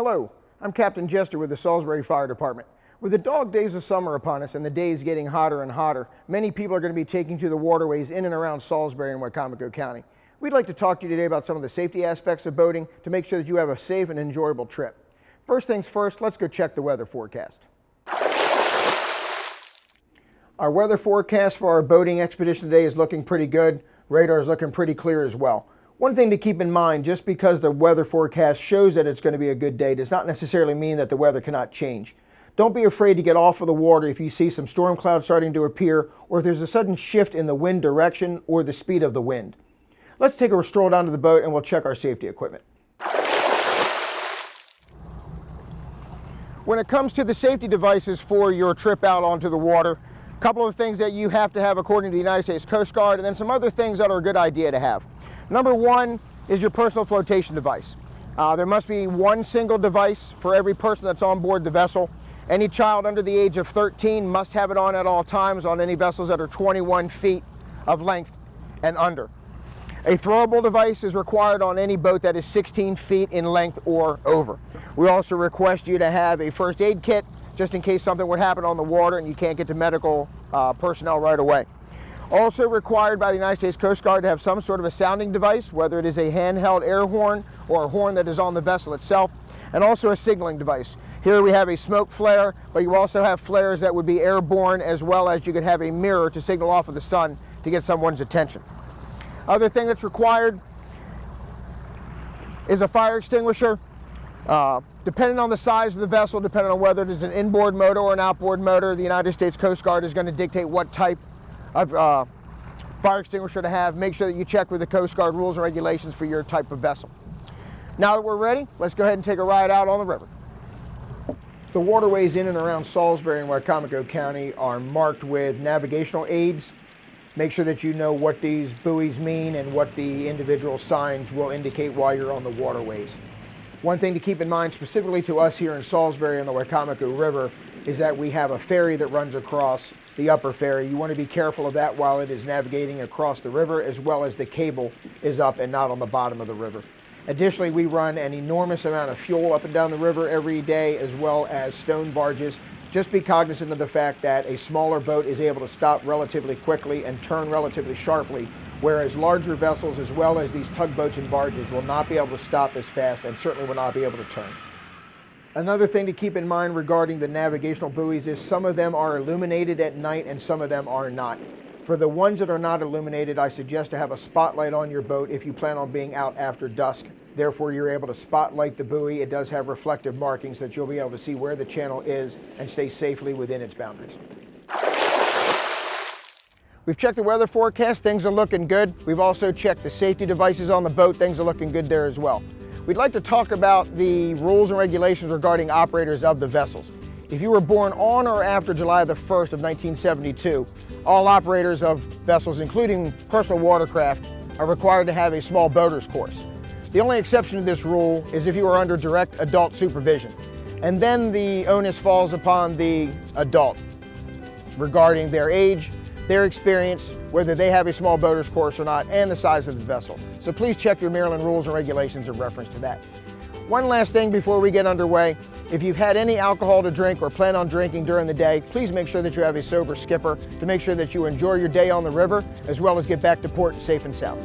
Hello, I'm Captain Jester with the Salisbury Fire Department. With the dog days of summer upon us and the days getting hotter and hotter, many people are going to be taking to the waterways in and around Salisbury and Wicomico County. We'd like to talk to you today about some of the safety aspects of boating to make sure that you have a safe and enjoyable trip. First things first, let's go check the weather forecast. Our weather forecast for our boating expedition today is looking pretty good. Radar is looking pretty clear as well. One thing to keep in mind, just because the weather forecast shows that it's going to be a good day does not necessarily mean that the weather cannot change. Don't be afraid to get off of the water if you see some storm clouds starting to appear or if there's a sudden shift in the wind direction or the speed of the wind. Let's take a stroll down to the boat and we'll check our safety equipment. When it comes to the safety devices for your trip out onto the water, a couple of things that you have to have according to the United States Coast Guard, and then some other things that are a good idea to have. Number one is your personal flotation device. There must be one single device for every person that's on board the vessel. Any child under the age of 13 must have it on at all times on any vessels that are 21 feet of length and under. A throwable device is required on any boat that is 16 feet in length or over. We also request you to have a first aid kit just in case something would happen on the water and you can't get to medical personnel right away. Also required by the United States Coast Guard to have some sort of a sounding device, whether it is a handheld air horn or a horn that is on the vessel itself, and also a signaling device. Here we have a smoke flare, but you also have flares that would be airborne, as well as you could have a mirror to signal off of the sun to get someone's attention. Other thing that's required is a fire extinguisher. Depending on the size of the vessel, depending on whether it is an inboard motor or an outboard motor, the United States Coast Guard is going to dictate what type of fire extinguisher to have. Make sure that you check with the Coast Guard rules and regulations for your type of vessel. Now that we're ready, let's go ahead and take a ride out on the river. The waterways in and around Salisbury and Wicomico County are marked with navigational aids. Make sure that you know what these buoys mean and what the individual signs will indicate while you're on the waterways. One thing to keep in mind specifically to us here in Salisbury on the Wicomico River is that we have a ferry that runs across the upper ferry. You want to be careful of that while it is navigating across the river, as well as the cable is up and not on the bottom of the river. Additionally, we run an enormous amount of fuel up and down the river every day, as well as stone barges. Just be cognizant of the fact that a smaller boat is able to stop relatively quickly and turn relatively sharply, whereas larger vessels, as well as these tugboats and barges, will not be able to stop as fast and certainly will not be able to turn. Another thing to keep in mind regarding the navigational buoys is some of them are illuminated at night and some of them are not. For the ones that are not illuminated, I suggest to have a spotlight on your boat if you plan on being out after dusk. Therefore, you're able to spotlight the buoy. It does have reflective markings that you'll be able to see where the channel is and stay safely within its boundaries. We've checked the weather forecast. Things are looking good. We've also checked the safety devices on the boat. Things are looking good there as well. We'd like to talk about the rules and regulations regarding operators of the vessels. If you were born on or after July the 1st of 1972, all operators of vessels, including personal watercraft, are required to have a small boater's course. The only exception to this rule is if you are under direct adult supervision. And then the onus falls upon the adult regarding their age, their experience, whether they have a small boater's course or not, and the size of the vessel. So please check your Maryland rules and regulations in reference to that. One last thing before we get underway. If you've had any alcohol to drink or plan on drinking during the day, please make sure that you have a sober skipper to make sure that you enjoy your day on the river, as well as get back to port safe and sound.